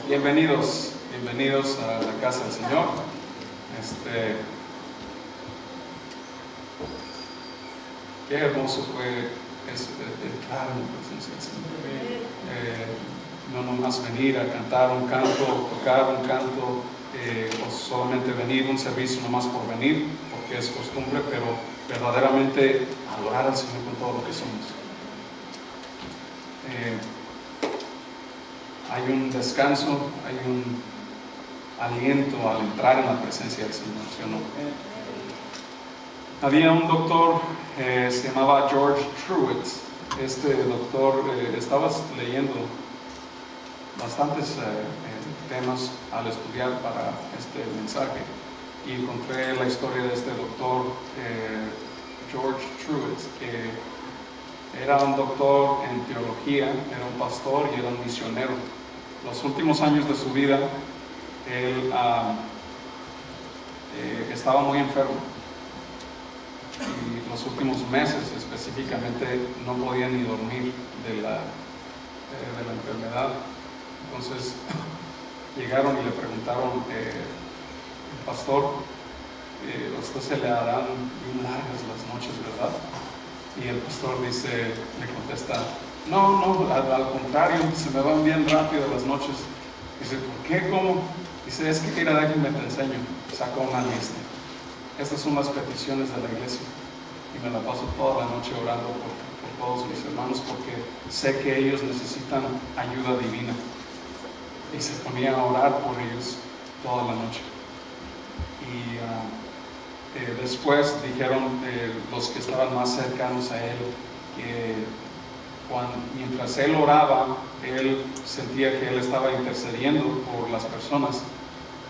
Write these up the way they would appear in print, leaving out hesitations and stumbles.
Bienvenidos a la casa del Señor. Qué hermoso fue entrar en la presencia del Señor. No nomás venir a cantar un canto, tocar un canto, o solamente venir a un servicio nomás por venir, porque es costumbre, pero verdaderamente adorar al Señor con todo lo que somos. Hay un descanso, hay un aliento al entrar en la presencia del Señor, ¿sí o no? Había un doctor, se llamaba George Truett. Este doctor, estaba leyendo bastantes temas al estudiar para este mensaje y encontré la historia de este doctor, George Truett, que era un doctor en teología, era un pastor y era un misionero. Los últimos años de su vida, él estaba muy enfermo y los últimos meses específicamente no podía ni dormir de la enfermedad. Entonces llegaron y le preguntaron, pastor, a usted se le harán bien largas las noches, ¿verdad? Y el pastor le contesta, no, al contrario, se me van bien rápido las noches. Dice, ¿por qué? ¿Cómo? Dice, es que mira, déjame te enseño. Saca una lista. Estas son las peticiones de la iglesia y me la paso toda la noche orando por todos mis hermanos, porque sé que ellos necesitan ayuda divina. Y se ponía a orar por ellos toda la noche. Y después dijeron los que estaban más cercanos a él que mientras él oraba, él sentía que él estaba intercediendo por las personas,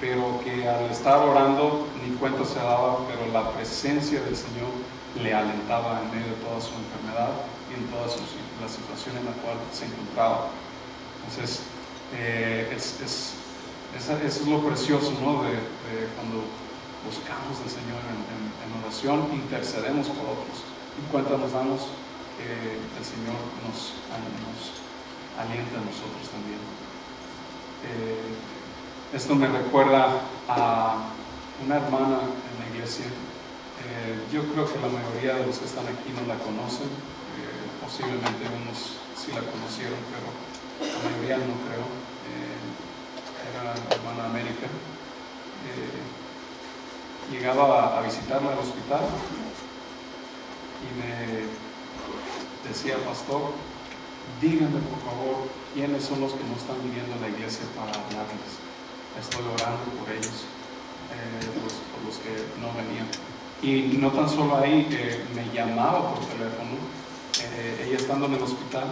pero que al estar orando ni cuenta se daba, pero la presencia del Señor le alentaba en medio de toda su enfermedad y en toda la situación en la cual se encontraba. Entonces, eso es lo precioso, ¿no? de cuando buscamos al Señor en oración, intercedemos por otros y cuenta nos damos que el Señor nos alienta a nosotros también. Esto me recuerda a una hermana en la iglesia. Yo creo que la mayoría de los que están aquí no la conocen, posiblemente unos sí la conocieron, pero la mayoría no creo. Era la hermana América. Llegaba a visitarla al hospital y me decía, pastor, díganme por favor quiénes son los que no están viniendo a la iglesia para hablarles. Estoy orando por ellos, por los que no venían. Y no tan solo ahí, me llamaba por teléfono, ella estando en el hospital,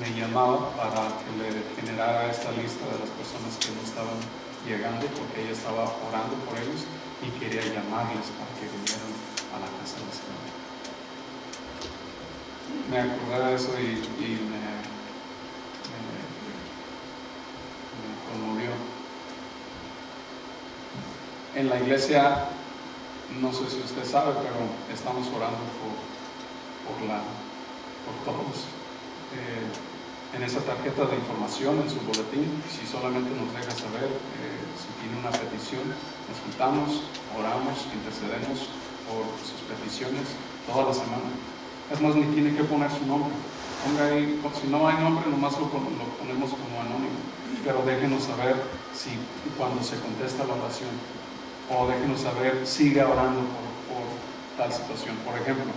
me llamaba para que le generara esta lista de las personas que no estaban llegando, porque ella estaba orando por ellos y quería llamarles para que vinieran a la casa del Señor. Me acordé de eso y me conmovió. En la iglesia, no sé si usted sabe, pero estamos orando por todos. En esa tarjeta de información, en su boletín, si solamente nos deja saber si tiene una petición, nos juntamos, oramos, intercedemos por sus peticiones toda la semana. Es más, ni tiene que poner su nombre. Ponga ahí, si no hay nombre, nomás lo ponemos como anónimo. Pero déjenos saber si cuando se contesta la oración, o déjenos saber, siga orando por tal situación. Por ejemplo,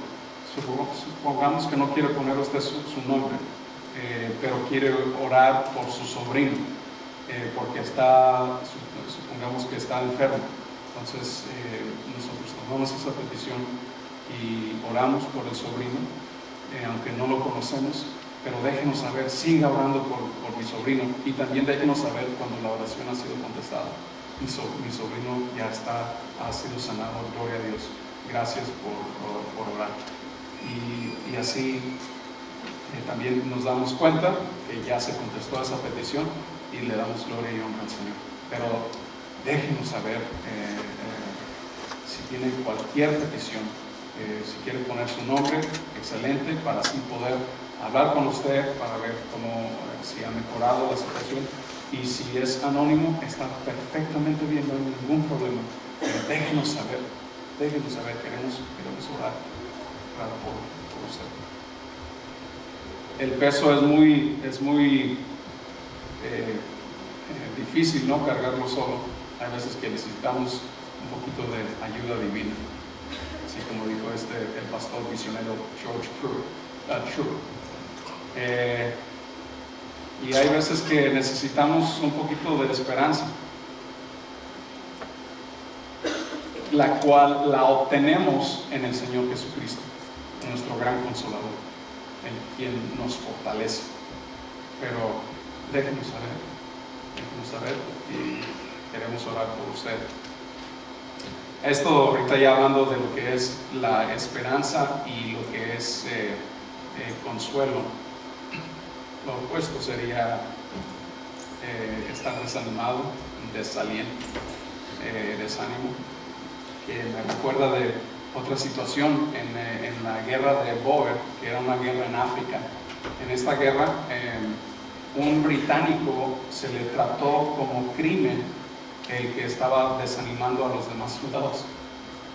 supongamos que no quiere poner usted su nombre, pero quiere orar por su sobrino, porque supongamos que está enfermo. Entonces nosotros tomamos esa petición y oramos por el sobrino, aunque no lo conocemos, pero déjenos saber, siga orando por mi sobrino, y también déjenos saber cuando la oración ha sido contestada. Mi sobrino ya ha sido sanado, gloria a Dios, gracias por orar. Y así también nos damos cuenta que ya se contestó esa petición y le damos gloria y honra al Señor. Pero déjenos saber si tiene cualquier petición, si quiere poner su nombre, excelente, para así poder hablar con usted, para ver si ha mejorado la situación, Y si es anónimo, está perfectamente bien, no hay ningún problema. Pero déjenos saber, queremos orar por usted. El peso es muy difícil, ¿no? Cargarlo solo. Hay veces que necesitamos un poquito de ayuda divina, así como dijo el pastor misionero George True. Y hay veces que necesitamos un poquito de esperanza, la cual la obtenemos en el Señor Jesucristo, nuestro gran consolador, en quien nos fortalece. Pero déjenos saber y queremos orar por usted. Esto ahorita ya hablando de lo que es la esperanza y lo que es consuelo. Lo opuesto sería estar desanimado, desaliento, desánimo, que me recuerda de otra situación en la guerra de Boer, que era una guerra en África. En esta guerra, un británico se le trató como crimen el que estaba desanimando a los demás soldados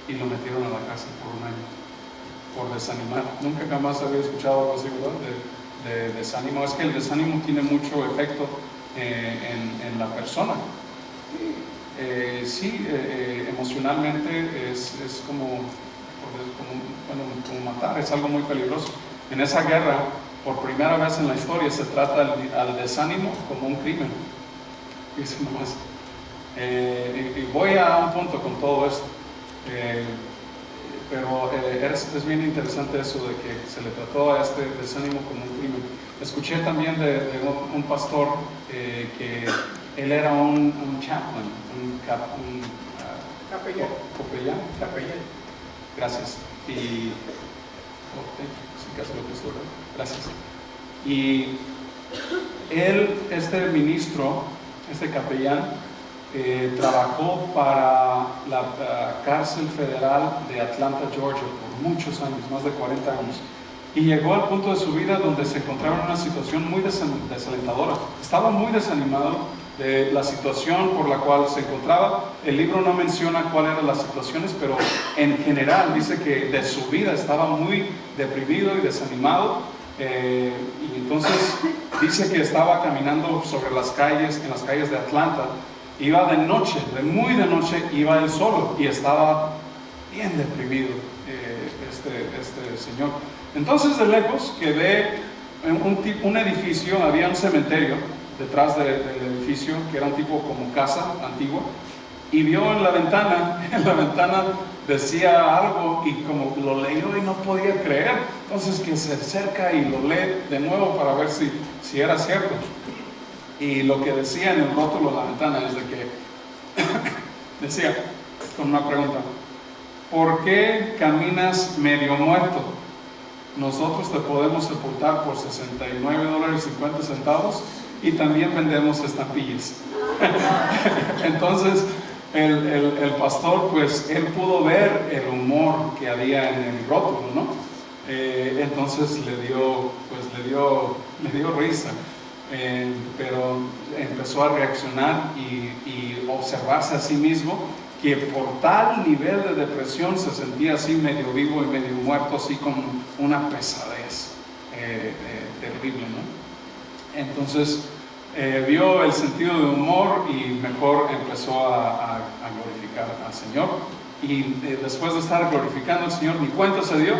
y lo metieron a la cárcel por un año por desanimar. Nunca jamás había escuchado algo así, ¿verdad? De desánimo. Es que el desánimo tiene mucho efecto en la persona. Emocionalmente es como matar, es algo muy peligroso. En esa guerra, por primera vez en la historia, se trata al desánimo como un crimen. Fíjense nomás. Y voy a un punto con todo esto. Pero es bien interesante eso de que se le trató a este desánimo como un crimen. Escuché también de un pastor que él era un chaplain, un capellán. Gracias. Y gracias. Y él, este ministro, este capellán, trabajó para la cárcel federal de Atlanta, Georgia, por muchos años, más de 40 años. Y llegó al punto de su vida donde se encontraba en una situación muy desalentadora. Estaba muy desanimado de la situación por la cual se encontraba. El libro no menciona cuáles eran las situaciones, pero en general dice que de su vida estaba muy deprimido y desanimado. Y entonces dice que estaba caminando sobre las calles, en las calles de Atlanta. Iba de noche, muy de noche, iba él solo y estaba bien deprimido este señor. Entonces de lejos que ve un edificio, había un cementerio detrás del edificio que era un tipo como casa antigua, y vio en la ventana decía algo y como lo leyó y no podía creer. Entonces que se acerca y lo lee de nuevo para ver si era cierto. Y lo que decía en el rótulo de la ventana es de que decía con una pregunta: ¿por qué caminas medio muerto? Nosotros te podemos sepultar por $69.50 y también vendemos estampillas. Entonces el pastor, pues él pudo ver el humor que había en el rótulo, ¿no? Entonces le dio risa. Pero empezó a reaccionar y observarse a sí mismo, que por tal nivel de depresión se sentía así medio vivo y medio muerto, así como una pesadez terrible, ¿no? Entonces vio el sentido de humor y mejor empezó a glorificar al Señor. Y después de estar glorificando al Señor, ni cuenta se dio,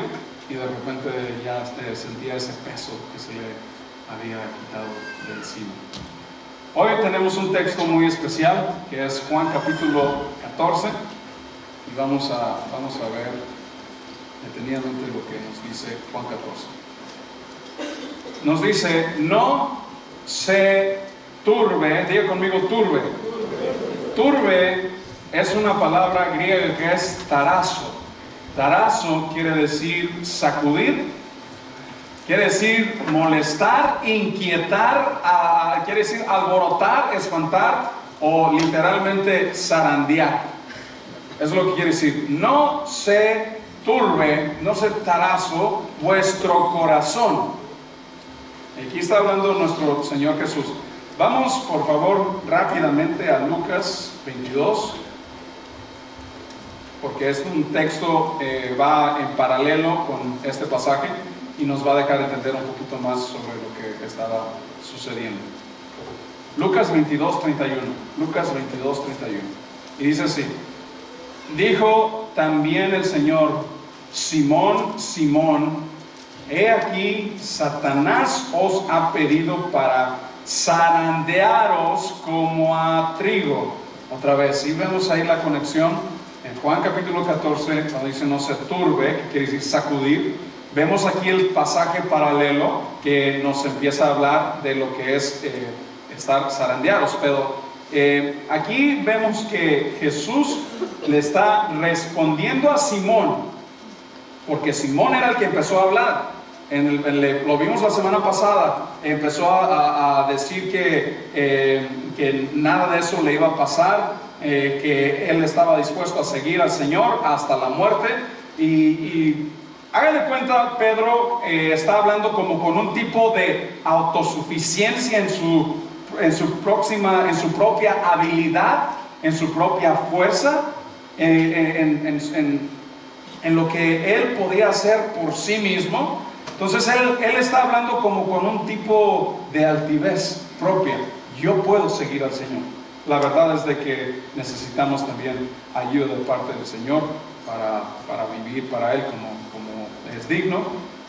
y de repente ya sentía ese peso que se le había quitado de encima. Hoy tenemos un texto muy especial que es Juan capítulo 14 y vamos a ver detenidamente lo que nos dice Juan 14. Nos dice: no se turbe, diga conmigo turbe. Turbe es una palabra griega que es tarazo. Tarazo quiere decir sacudir. Quiere decir molestar, inquietar, quiere decir alborotar, espantar o literalmente zarandear. Eso es lo que quiere decir. No se turbe, no se tarazo vuestro corazón. Aquí está hablando nuestro Señor Jesús. Vamos, por favor, rápidamente a Lucas 22, porque es un texto que va en paralelo con este pasaje y nos va a dejar entender un poquito más sobre lo que estaba sucediendo. Lucas 22, 31. Lucas 22, 31. Y dice así: dijo también el Señor: Simón, Simón, he aquí Satanás os ha pedido para zarandearos como a trigo. Otra vez, si vemos ahí la conexión en Juan capítulo 14, cuando dice no se turbe, que quiere decir sacudir. Vemos aquí el pasaje paralelo que nos empieza a hablar de lo que es estar zarandeados. Pero aquí vemos que Jesús le está respondiendo a Simón, porque Simón era el que empezó a hablar. Lo vimos la semana pasada. Empezó a decir que nada de eso le iba a pasar, que él estaba dispuesto a seguir al Señor hasta la muerte. Y háganle cuenta, Pedro está hablando como con un tipo de autosuficiencia en su propia habilidad, en su propia fuerza, en lo que él podía hacer por sí mismo. Entonces él está hablando como con un tipo de altivez propia. Yo puedo seguir al Señor. La verdad es de que necesitamos también ayuda de parte del Señor para vivir para Él como es digno,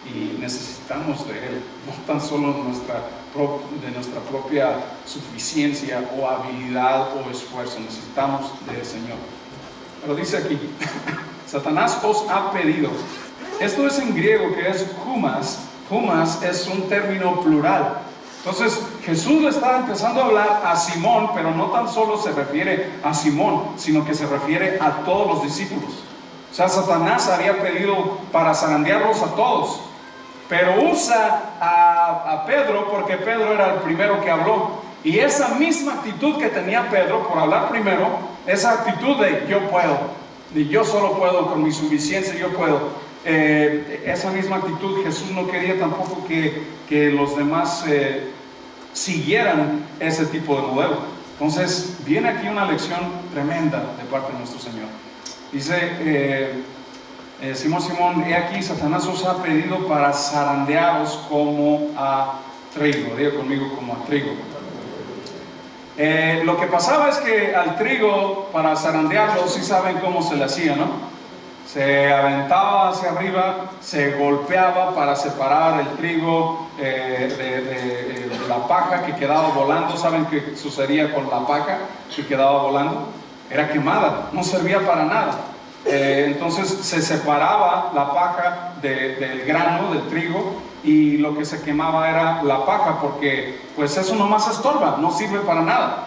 y necesitamos de Él, no tan solo de nuestra propia suficiencia o habilidad o esfuerzo. Necesitamos del Señor. Pero dice aquí: Satanás os ha pedido. Esto es en griego, que es humas. Humas es un término plural. Entonces Jesús le está empezando a hablar a Simón, pero no tan solo se refiere a Simón, sino que se refiere a todos los discípulos. O sea, Satanás había pedido para zarandearlos a todos, pero usa a Pedro porque Pedro era el primero que habló. Y esa misma actitud que tenía Pedro por hablar primero, esa actitud de yo puedo, de yo solo puedo, con mi suficiencia yo puedo, esa misma actitud Jesús no quería tampoco que los demás siguieran ese tipo de modelo. Entonces viene aquí una lección tremenda de parte de nuestro Señor. Dice Simón, Simón, he aquí Satanás os ha pedido para zarandearos como a trigo. Diga conmigo, como a trigo. Lo que pasaba es que al trigo, para zarandearlo, sí saben cómo se le hacía, ¿no? Se aventaba hacia arriba, se golpeaba para separar el trigo de la paja que quedaba volando. ¿Saben qué sucedía con la paja que quedaba volando? Era quemada, no servía para nada. Entonces se separaba la paja del grano, del trigo, y lo que se quemaba era la paja, porque pues eso nomás estorba, no sirve para nada.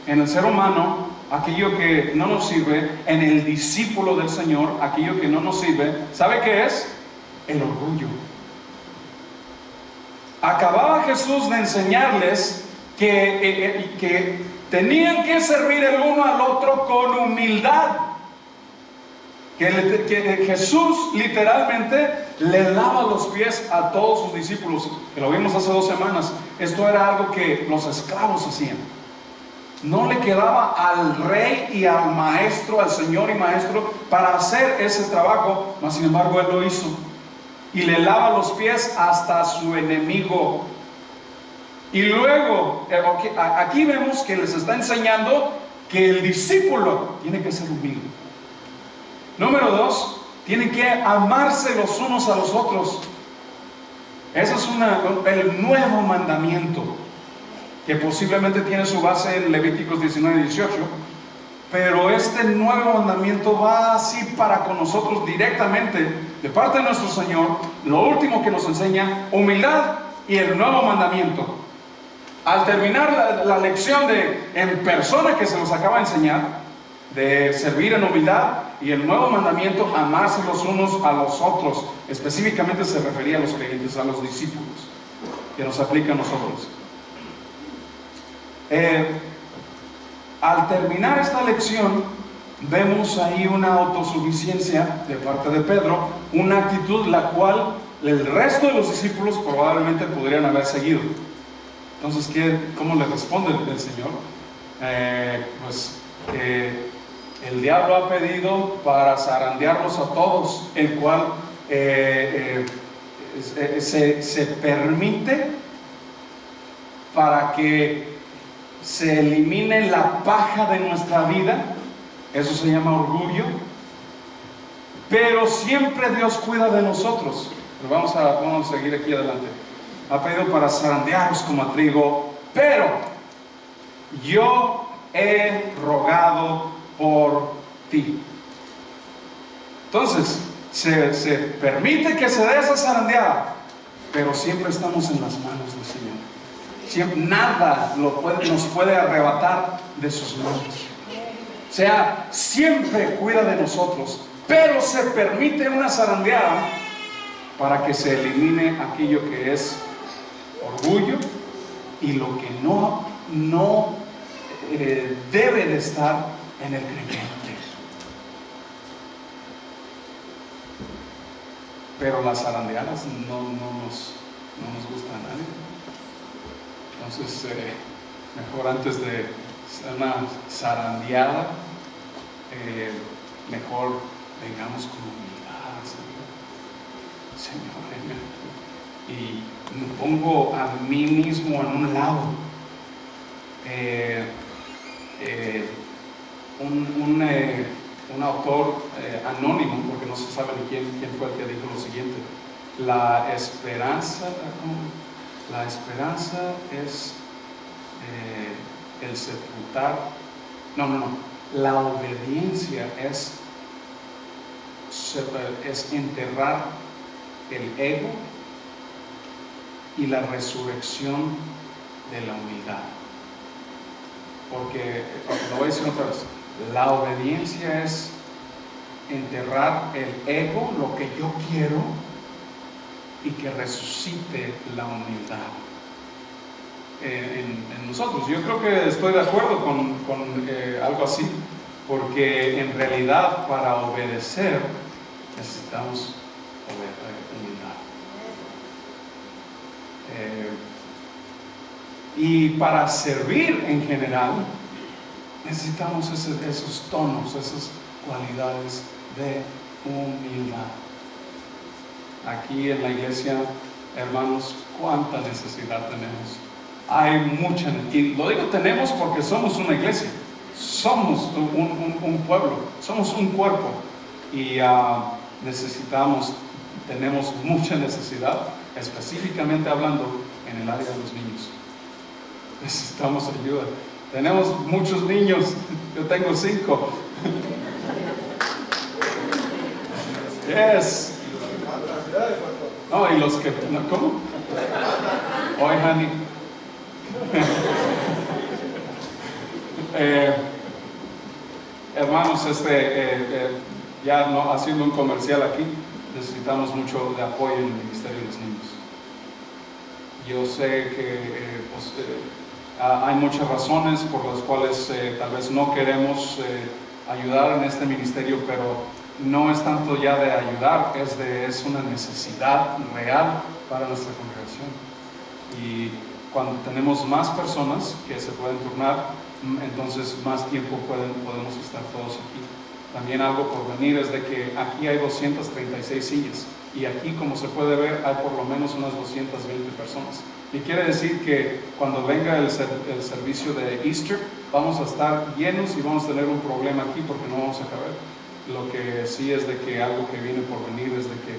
En el ser humano, aquello que no nos sirve, en el discípulo del Señor, aquello que no nos sirve, ¿sabe qué es? El orgullo. Acababa Jesús de enseñarles que tenían que servir el uno al otro con humildad. Que Jesús literalmente le lava los pies a todos sus discípulos, que lo vimos hace 2 semanas. Esto era algo que los esclavos hacían. No le quedaba al rey y al maestro, al señor y maestro, para hacer ese trabajo, mas sin embargo él lo hizo, y le lava los pies hasta a su enemigo. Y luego aquí vemos que les está enseñando que el discípulo tiene que ser humilde. Número 2, tienen que amarse los unos a los otros. Ese es el nuevo mandamiento, que posiblemente tiene su base en Levíticos 19 y 18, pero este nuevo mandamiento va así para con nosotros directamente, de parte de nuestro Señor. Lo último que nos enseña, humildad, y el nuevo mandamiento. Al terminar la lección en persona que se nos acaba de enseñar, de servir en humildad, y el nuevo mandamiento, amarse los unos a los otros, específicamente se refería a los creyentes, a los discípulos, que nos aplica a nosotros. Al terminar esta lección, vemos ahí una autosuficiencia de parte de Pedro, una actitud la cual el resto de los discípulos probablemente podrían haber seguido. Entonces, ¿cómo le responde el Señor? Pues que el diablo ha pedido para zarandearlos a todos, el cual se permite para que se elimine la paja de nuestra vida. Eso se llama orgullo. Pero siempre Dios cuida de nosotros. Pero vamos a seguir aquí adelante. Ha pedido para zarandearos como a trigo, pero yo he rogado por ti. Entonces, se permite que se dé esa zarandeada, pero siempre estamos en las manos del Señor. Siempre, nada nos puede arrebatar de sus manos. O sea, siempre cuida de nosotros, pero se permite una zarandeada para que se elimine aquello que es orgullo y lo que no debe de estar en el creyente. Pero las zarandeadas no nos gustan a nadie. Entonces, mejor antes de hacer una zarandeada, mejor vengamos con humildad, Señor, venga. Y me pongo a mí mismo en un lado. Un autor anónimo, porque no se sabe ni quién fue el que dijo lo siguiente: la esperanza es el sepultar, la obediencia es enterrar el ego, y la resurrección de la humildad. Porque, lo voy a decir otra vez, la obediencia es enterrar el ego, lo que yo quiero, y que resucite la humildad en nosotros. Yo creo que estoy de acuerdo con algo así, porque en realidad para obedecer necesitamos humildad. Y para servir en general necesitamos esos tonos, esas cualidades de humildad. Aquí en la iglesia, hermanos, cuánta necesidad tenemos. Hay mucha, y lo digo tenemos porque somos una iglesia, somos un pueblo, somos un cuerpo, y tenemos mucha necesidad, específicamente hablando en el área de los niños. Necesitamos ayuda. Tenemos muchos niños, yo tengo 5. Yes. No, y los que, ¿cómo? Hoy, honey. Hermanos, ya no haciendo un comercial aquí, necesitamos mucho de apoyo en el ministerio de los niños. Yo sé que hay muchas razones por las cuales tal vez no queremos ayudar en este ministerio, pero no es tanto ya de ayudar, es una necesidad real para nuestra congregación. Y cuando tenemos más personas que se pueden turnar, entonces más tiempo podemos estar todos aquí. También algo por venir es de que aquí hay 236 sillas, y aquí, como se puede ver, hay por lo menos unas 220 personas. Y quiere decir que cuando venga el servicio de Easter, vamos a estar llenos y vamos a tener un problema aquí porque no vamos a caber. Lo que sí es de que algo que viene por venir es de que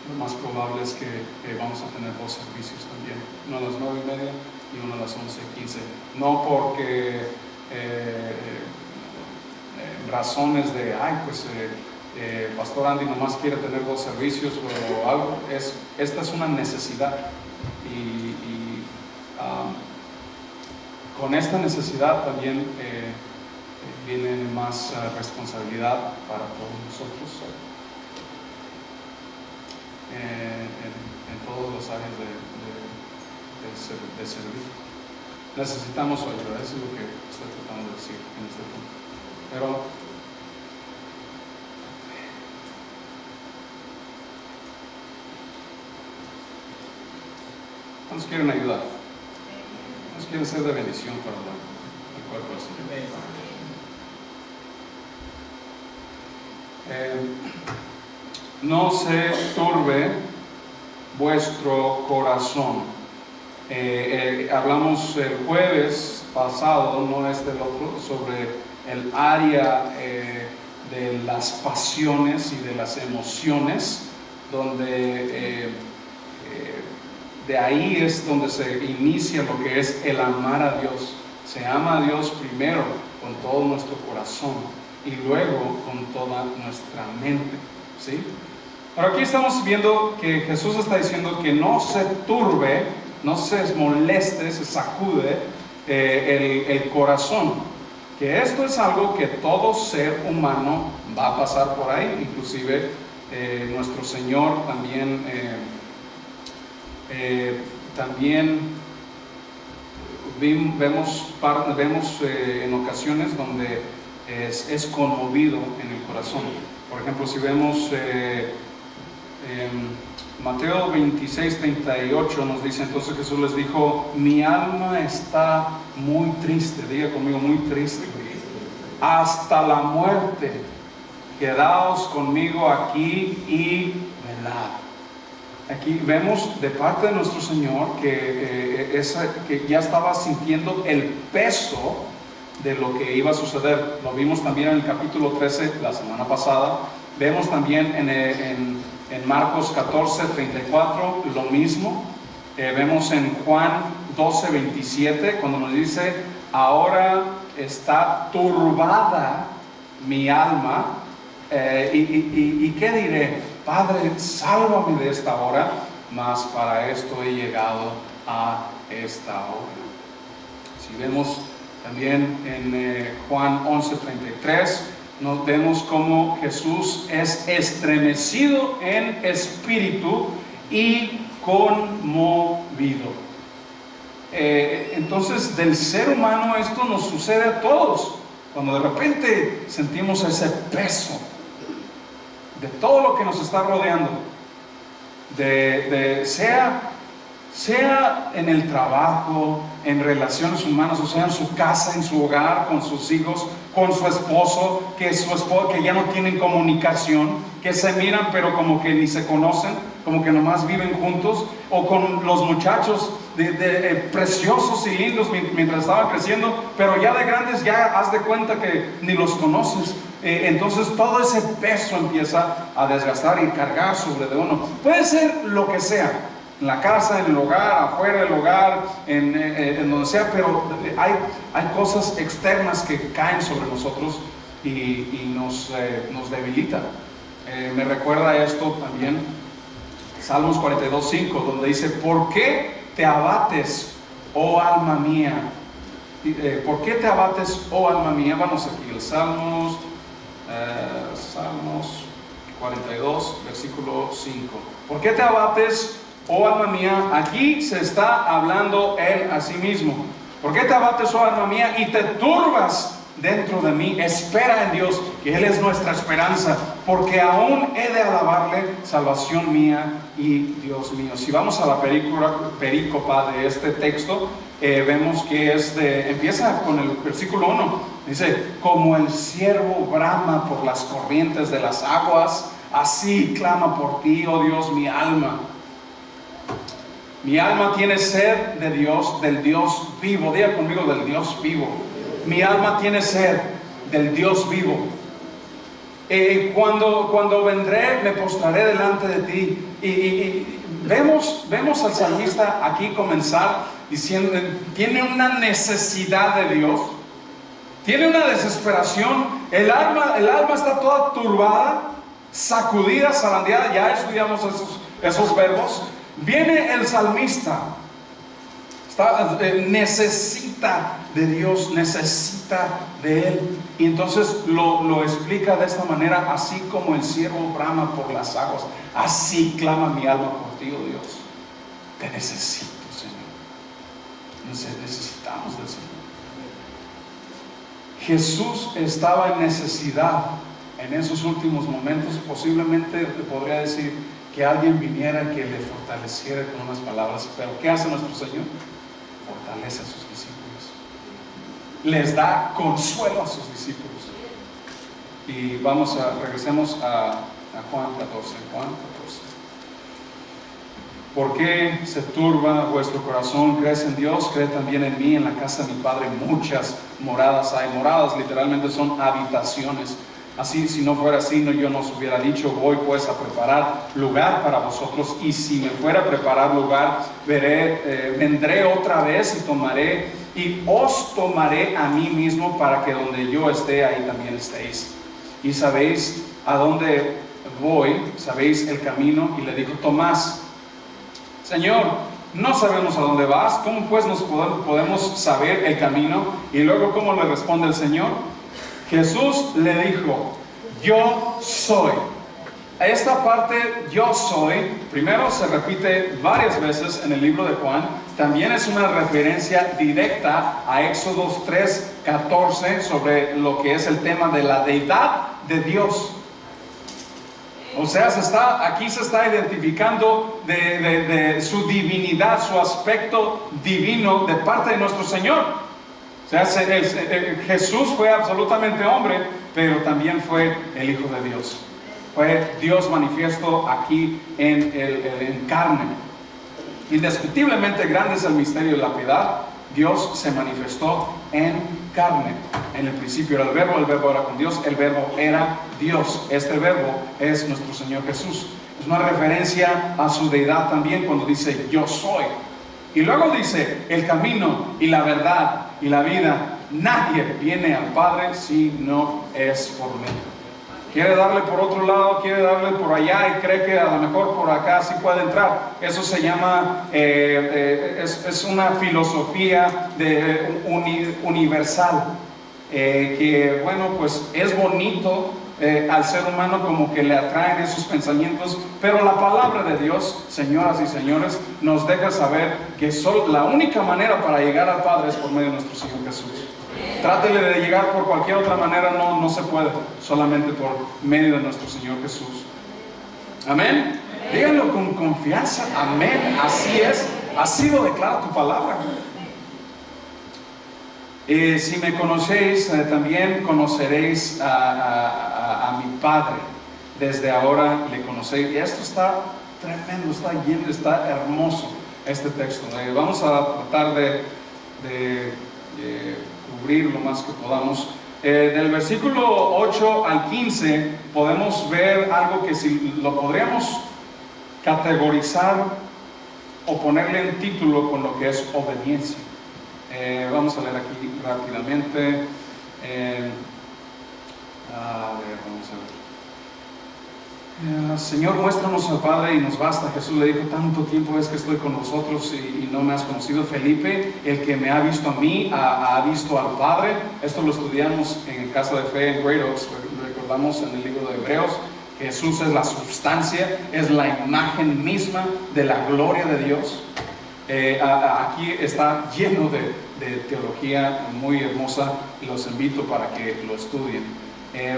lo más probable es que vamos a tener 2 servicios también, uno a las 9:30 y uno a las 11:15. No porque razones de Pastor Andy nomás quiere tener 2 servicios o algo. Esta es una necesidad, y con esta necesidad también viene más responsabilidad para todos nosotros en todas las áreas de servir. Necesitamos su ayuda, eso es lo que estoy tratando de decir en este punto. Pero ¿Cuántos quieren ayudar? ¿Cuántos quieren ser de bendición para el cuerpo del Señor? No se turbe vuestro corazón. Hablamos el jueves pasado, no es del otro, sobre el área de las pasiones y de las emociones, donde de ahí es donde se inicia lo que es el amar a Dios. Se ama a Dios primero con todo nuestro corazón y luego con toda nuestra mente, ¿sí? Pero aquí estamos viendo que Jesús está diciendo que no se turbe, no se moleste, se sacude el corazón. Que esto es algo que todo ser humano va a pasar por ahí, inclusive nuestro Señor también vemos en ocasiones donde es conmovido en el corazón. Por ejemplo, si vemos Mateo 26:38 nos dice: entonces Jesús les dijo, mi alma está muy triste, diga conmigo, muy triste, hasta la muerte, quedaos conmigo aquí y velad. Aquí vemos de parte de nuestro Señor que ya estaba sintiendo el peso de lo que iba a suceder. Lo vimos también en el capítulo 13 la semana pasada. Vemos también en Marcos 14:34 lo mismo. Vemos en Juan 12:27 cuando nos dice: ahora está turbada mi alma, y ¿qué diré? Padre, sálvame de esta hora, mas para esto he llegado a esta hora. Si vemos también en Juan 11:33, nos vemos cómo Jesús es estremecido en espíritu y conmovido. Entonces, del ser humano esto nos sucede a todos, cuando de repente sentimos ese peso de todo lo que nos está rodeando, sea en el trabajo, en relaciones humanas, o sea en su casa, en su hogar, con sus hijos, con su esposo, que ya no tienen comunicación, que se miran pero como que ni se conocen, como que nomás viven juntos, o con los muchachos preciosos y lindos mientras estaban creciendo, pero ya de grandes ya haz de cuenta que ni los conoces. Entonces todo ese peso empieza a desgastar y cargar sobre de uno. Puede ser lo que sea, en la casa, en el hogar, afuera del hogar, en donde sea, pero hay cosas externas que caen sobre nosotros y nos debilitan. Me recuerda esto también Salmos 42:5, donde dice: ¿por qué te abates, oh alma mía? ¿Por qué te abates, oh alma mía? Vamos aquí, el Salmos 42, versículo 5. ¿Por qué te abates, oh alma mía? Aquí se está hablando él a sí mismo. ¿Por qué te abates, oh alma mía, y te turbas dentro de mí? Espera en Dios, que Él es nuestra esperanza, porque aún he de alabarle, salvación mía y Dios mío. Si vamos a la perícopa de este texto, vemos que empieza con el versículo 1. Dice: como el ciervo brama por las corrientes de las aguas, así clama por ti, oh Dios, mi alma. Mi alma tiene sed de Dios, del Dios vivo. Diga conmigo, del Dios vivo. Mi alma tiene sed del Dios vivo. Cuando vendré, me postraré delante de ti. Y vemos al salmista aquí comenzar diciendo: tiene una necesidad de Dios, tiene una desesperación. El alma está toda turbada, sacudida, zarandeada. Ya estudiamos esos verbos. Viene el salmista, necesita de Dios, necesita de Él, y entonces lo explica de esta manera: así como el ciervo brama por las aguas, así clama mi alma por ti, oh Dios. Te necesito, Señor. Necesitamos del Señor. Jesús estaba en necesidad en esos últimos momentos. Posiblemente le podría decir que alguien viniera que le fortaleciera con unas palabras. Pero ¿qué hace nuestro Señor? Fortalece a sus discípulos, les da consuelo a sus discípulos. Y regresemos a Juan 14. Juan 14. ¿Por qué se turba vuestro corazón? ¿Crees en Dios? Cree también en mí. En la casa de mi Padre muchas moradas hay. Moradas literalmente son habitaciones. Así, si no fuera así, yo no os hubiera dicho, voy pues a preparar lugar para vosotros, y si me fuera a preparar lugar, vendré otra vez y os tomaré a mí mismo, para que donde yo esté, ahí también estéis. Y sabéis a dónde voy, sabéis el camino. Y le dijo Tomás: Señor, no sabemos a dónde vas, ¿cómo pues nos podemos saber el camino? Y luego, ¿cómo le responde el Señor? Jesús le dijo: yo soy. Esta parte, yo soy, primero se repite varias veces en el libro de Juan. También es una referencia directa a Éxodo 3:14 sobre lo que es el tema de la deidad de Dios. O sea, aquí se está identificando de su divinidad, su aspecto divino de parte de nuestro Señor. O sea, Jesús fue absolutamente hombre, pero también fue el Hijo de Dios. Fue Dios manifiesto aquí en carne. Indiscutiblemente grande es el misterio de la piedad. Dios se manifestó en carne. En el principio era el verbo era con Dios, el verbo era Dios. Este verbo es nuestro Señor Jesús. Es una referencia a su deidad también cuando dice yo soy. Y luego dice: el camino y la verdad y la vida, nadie viene al Padre si no es por mí. Quiere darle por otro lado, quiere darle por allá, y cree que a lo mejor por acá sí puede entrar. Eso se llama, es una filosofía universal, que bueno, pues es bonito. Al ser humano como que le atraen esos pensamientos, pero la palabra de Dios, señoras y señores, nos deja saber que la única manera para llegar al Padre es por medio de nuestro Señor Jesús. Trátele de llegar por cualquier otra manera, no se puede, solamente por medio de nuestro Señor Jesús. Amén. Díganlo con confianza: amén, así es, así lo declara tu palabra. Si me conocéis, también conoceréis a mi Padre. Desde ahora le conocéis. Y esto está tremendo, está lleno, está hermoso este texto. Vamos a tratar de cubrir lo más que podamos. Del versículo 8 al 15 podemos ver algo que si lo podríamos categorizar o ponerle en título con lo que es obediencia. Vamos a leer aquí rápidamente. Vamos a ver. Señor, muéstranos al Padre y nos basta. Jesús le dijo: tanto tiempo es que estoy con vosotros y no me has conocido. Felipe, el que me ha visto a mí ha visto al Padre. Esto lo estudiamos en Casa de Fe en Great Oaks. Recordamos en el libro de Hebreos. Jesús es la sustancia, es la imagen misma de la gloria de Dios. Aquí está lleno de teología muy hermosa, y los invito para que lo estudien.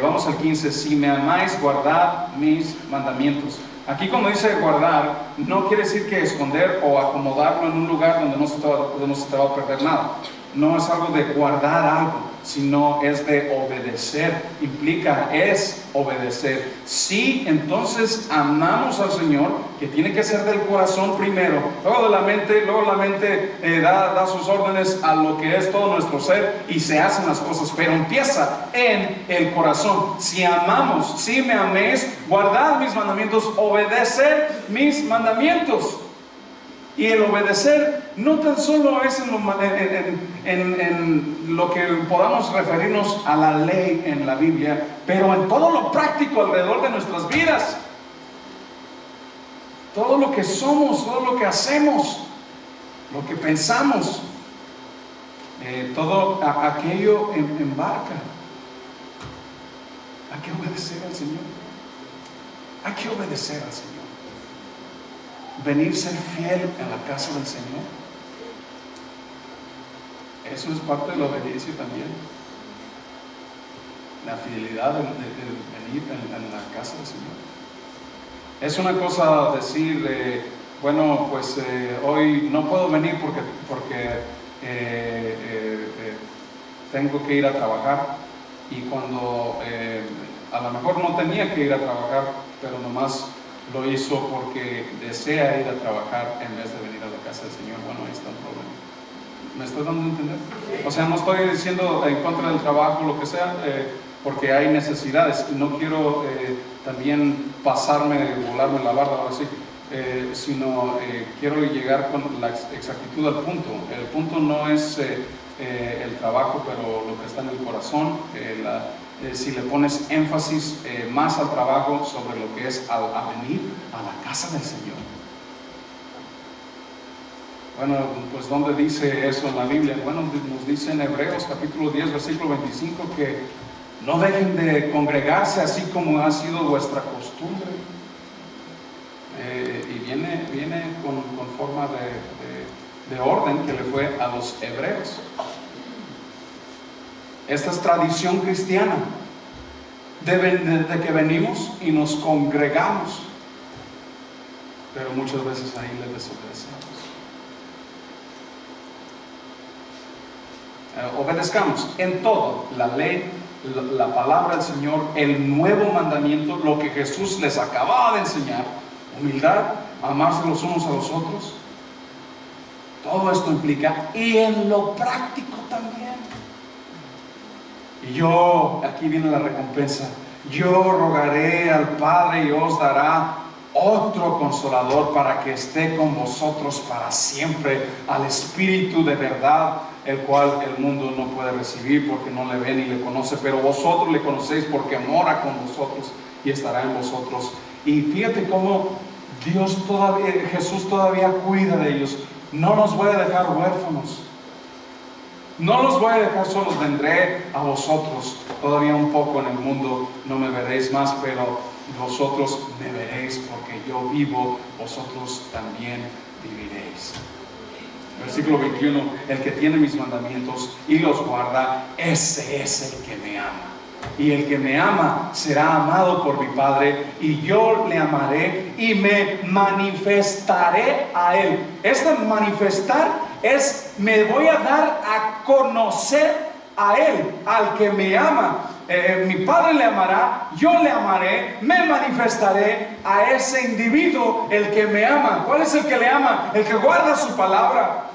Vamos al 15. Si me amáis, guardad mis mandamientos. Aquí cuando dice guardar, no quiere decir que esconder o acomodarlo en un lugar donde no se te va a perder nada. No es algo de guardar algo, sino es de obedecer. Es obedecer. Si entonces amamos al Señor, que tiene que ser del corazón primero, luego la mente da sus órdenes a lo que es todo nuestro ser, y se hacen las cosas, pero empieza en el corazón. Si amamos, si me améis, guardad mis mandamientos, obedecer mis mandamientos. Y el obedecer no tan solo es en lo que podamos referirnos a la ley en la Biblia, pero en todo lo práctico alrededor de nuestras vidas. Todo lo que somos, todo lo que hacemos, lo que pensamos, todo aquello embarca. Hay que obedecer al Señor. Hay que obedecer al Señor. Venir, ser fiel en la casa del Señor. Eso es parte de la obediencia también. La fidelidad de venir en la casa del Señor. Es una cosa decir, bueno, pues hoy no puedo venir porque tengo que ir a trabajar, y cuando a lo mejor no tenía que ir a trabajar, pero nomás lo hizo porque desea ir a trabajar en vez de venir a la casa del Señor. Bueno, ahí está el problema. ¿Me estoy dando a entender? O sea, no estoy diciendo en contra del trabajo, lo que sea, porque hay necesidades, y no quiero también pasarme, volarme la barda ahora sí, sino quiero llegar con la exactitud al punto. El punto no es el trabajo, pero lo que está en el corazón. Si le pones énfasis más al trabajo sobre lo que es a venir a la casa del Señor. Bueno, pues ¿dónde dice eso en la Biblia? Bueno, nos dice en Hebreos capítulo 10, versículo 25, que no dejen de congregarse así como ha sido vuestra costumbre. Y viene con forma de orden que le fue a los hebreos. Esta es tradición cristiana, de que venimos y nos congregamos, pero muchas veces ahí le desobedecemos. Obedezcamos en todo, la ley, la palabra del Señor, el nuevo mandamiento, lo que Jesús les acababa de enseñar: humildad, amarse los unos a los otros. Todo esto implica, y en lo práctico también. Y aquí viene la recompensa: yo rogaré al Padre y os dará otro consolador para que esté con vosotros para siempre, al Espíritu de verdad, el cual el mundo no puede recibir porque no le ve ni le conoce, pero vosotros le conocéis porque mora con vosotros y estará en vosotros. Y fíjate cómo Jesús todavía cuida de ellos. No los voy a dejar huérfanos, no los voy a dejar solos, vendré a vosotros todavía un poco en el mundo, no me veréis más, pero vosotros me veréis, porque yo vivo, vosotros también viviréis. Versículo 21, el que tiene mis mandamientos y los guarda, ese es el que me ama. Y el que me ama será amado por mi Padre, y yo le amaré y me manifestaré a él. Este manifestar es: me voy a dar a conocer a él, al que me ama. Mi Padre le amará, yo le amaré, me manifestaré a ese individuo, el que me ama. ¿Cuál es el que le ama? El que guarda su palabra.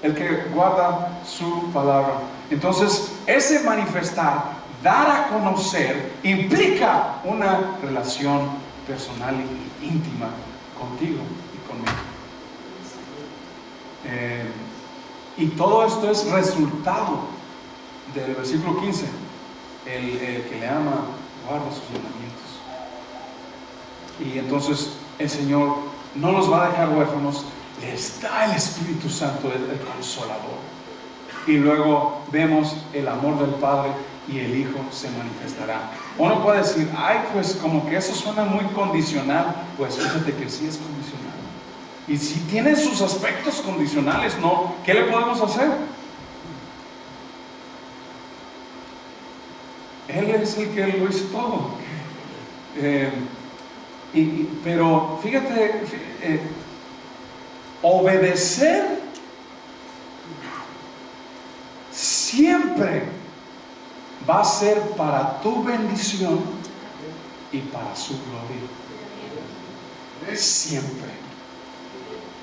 El que guarda su palabra. Entonces, ese manifestar, dar a conocer, implica una relación personal y íntima contigo y conmigo. Y todo esto es resultado del versículo 15. El que le ama guarda sus mandamientos. Y entonces el Señor no los va a dejar huérfanos, les da el Espíritu Santo, el Consolador. Y luego vemos el amor del Padre, y el Hijo se manifestará. Uno puede decir: ay, pues como que eso suena muy condicional. Pues fíjate que sí es condicional. Y si tiene sus aspectos condicionales, ¿no? ¿Qué le podemos hacer? Él es el que lo hizo todo. Pero fíjate, obedecer siempre va a ser para tu bendición y para su gloria. Siempre.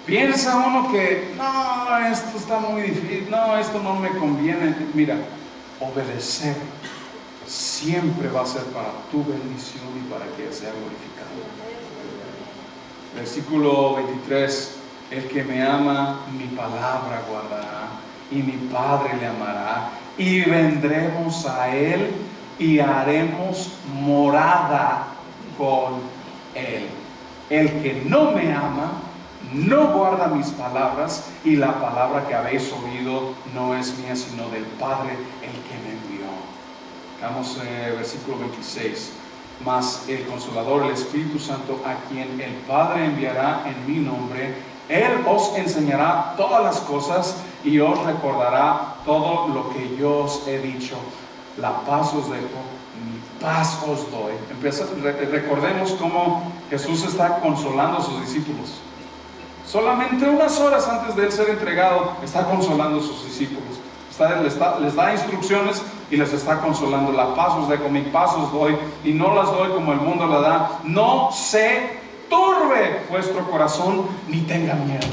Piensa uno que no, esto está muy difícil, no, esto no me conviene. Mira, obedecer siempre va a ser para tu bendición y para que sea glorificado. Versículo 23: el que me ama, mi palabra guardará, y mi Padre le amará, y vendremos a él y haremos morada con él. El que no me ama no guarda mis palabras, y la palabra que habéis oído no es mía, sino del Padre, el que me envió. Vamos, versículo 26. Mas el Consolador, el Espíritu Santo, a quien el Padre enviará en mi nombre, él os enseñará todas las cosas y os recordará todo lo que yo os he dicho. La paz os dejo, mi paz os doy. Recordemos cómo Jesús está consolando a sus discípulos. Solamente unas horas antes de él ser entregado, está consolando a sus discípulos. Les da instrucciones y les está consolando. La paz os dejo, mi paz os doy, y no las doy como el mundo la da. No se turbe vuestro corazón, ni tenga miedo.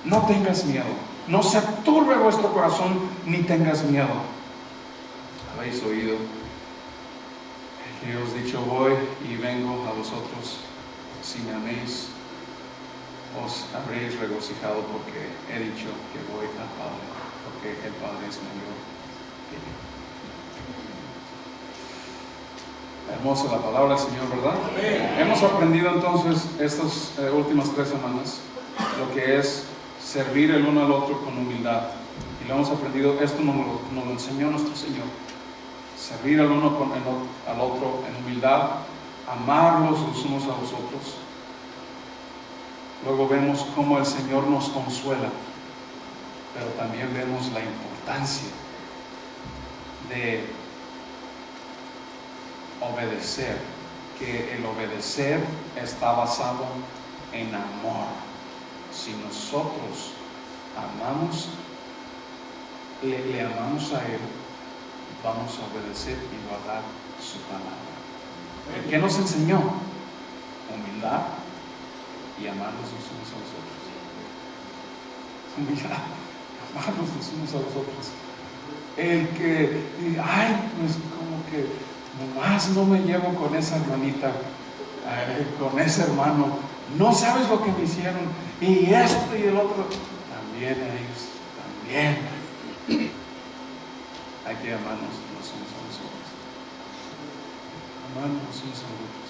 No tengas miedo. No se turbe vuestro corazón, ni tengas miedo. Habéis oído que os he dicho, voy y vengo a vosotros. Si me améis, os habréis regocijado, porque he dicho que voy al Padre, porque el Padre es mayor que yo. Hermosa la palabra del Señor, ¿verdad? Hemos aprendido entonces estas últimas 3 semanas lo que es servir el uno al otro con humildad, y lo hemos aprendido. Esto nos lo enseñó nuestro Señor: servir al uno al otro en humildad, amarlos los unos a los otros. Luego vemos cómo el Señor nos consuela, pero también vemos la importancia de obedecer, que el obedecer está basado en amor. Si nosotros amamos, le amamos a Él, vamos a obedecer y guardar su palabra. ¿Qué nos enseñó? Humildad y amarnos los unos a los otros. Humildad, amarnos los unos a los otros. El que, pues como que nomás no me llevo con esa hermanita, con ese hermano, no sabes lo que me hicieron, y esto y el otro, también a ellos, también. Hay que amarnos los unos a los otros. Amarnos los unos a los otros.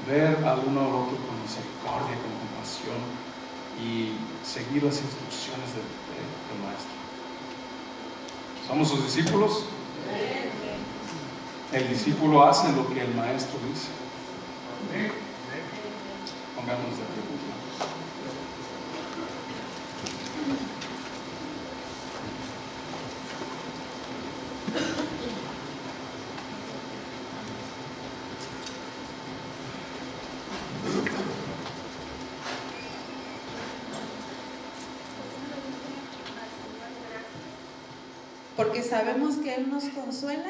Ver al uno al otro con misericordia, con compasión, y seguir las instrucciones del Maestro. ¿Somos sus discípulos? El discípulo hace lo que el Maestro dice. Pongámonos de pie. Porque sabemos que Él nos consuela